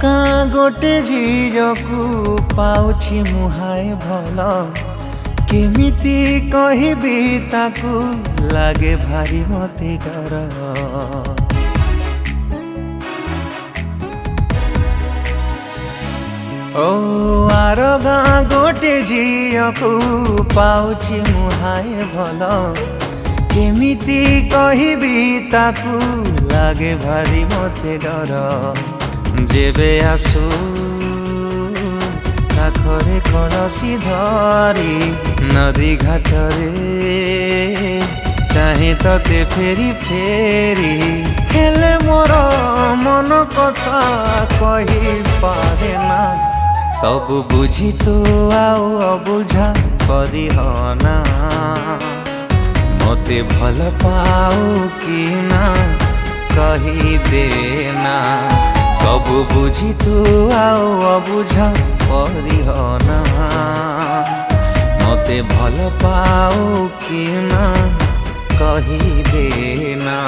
गाँ गोटे झीजकू पाउछि मुहाए भल केमिति कहबी ताकू लागे भारी मते डर। ओ आर गाँ गोटे झीजकू पाउछि मुहाए भल केमिति कहबी ताकू लागे भारी मते डर। जेबे आसू पाखरे कलसी धरी नदी घाटरे चाहे तते फेरी फेरी हेले मोर मन कथा कही पारे ना। सब बुझी तो आउ अबुझा करिहना मते भल पाऊ कि ना कही देना। सब बुझी तू आउ अबुझा करिहना मते भल पाऊ कि ना कही देना।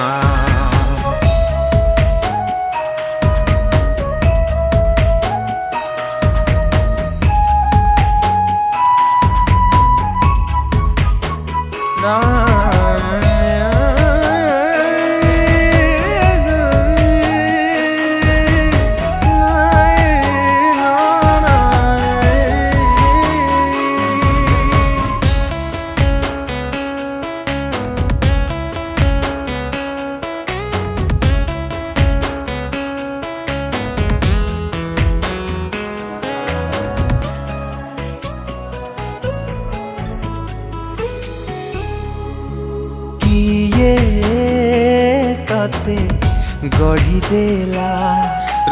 तते गढ़ी देला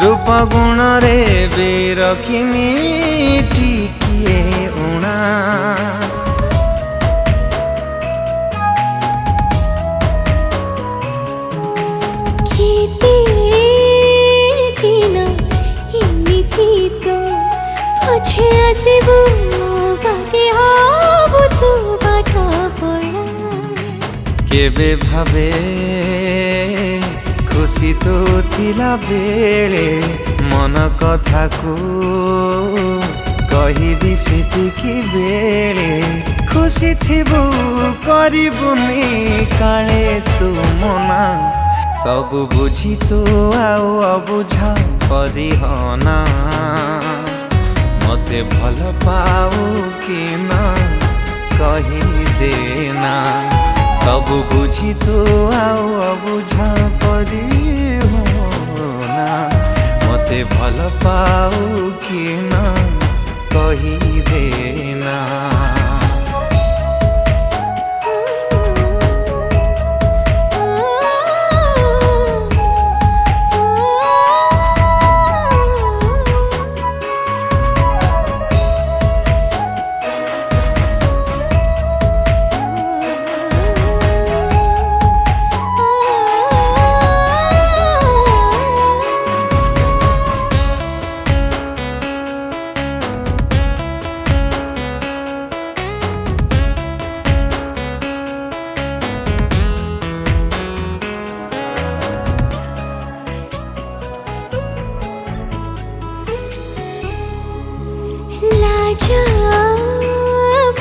रूप गुण रे बेरखिनी टिकिए उणा। पछे आसबू बाटे हबू तू पाठ पढ़ा। केबे भावे खुशी तो थिला बेले मन कथा को कहबी सेतिकी बेले खुशी थिबू करिबुनी काले तू मना। सब बुझी तो आउ अबुझा करिहना मते भल पाऊ कि ना कही देना। सब बुझी तो आउ अबुझा करिहना मते भल पाऊ कि ना कही देना।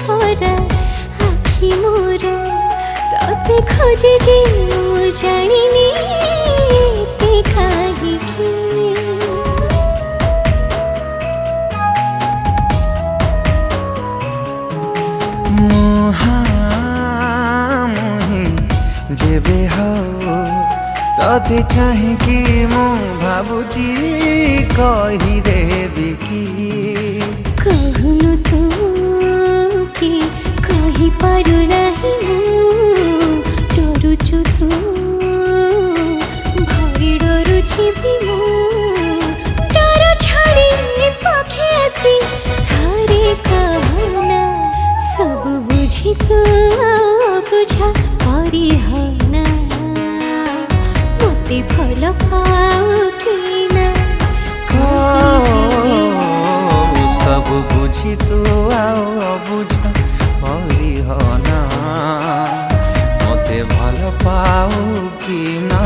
भरा आखि मोर तते खोजे जे मु जानिनी ते काहिकी। मुहामुही जेबे हो तते चाहिकी मु भाबुची कही देबी की। कहूनु तू कि कही पारु नहीं डरुचु तू भारी डरुछि भी मु डर छाड़ी पाखे आसी थारे कहना। सब बुझी तू बुझा करिहना मते भल पाऊ कि ना। सब बुझी तू आउ अबुझा करिहना मते भल पाऊ कि ना।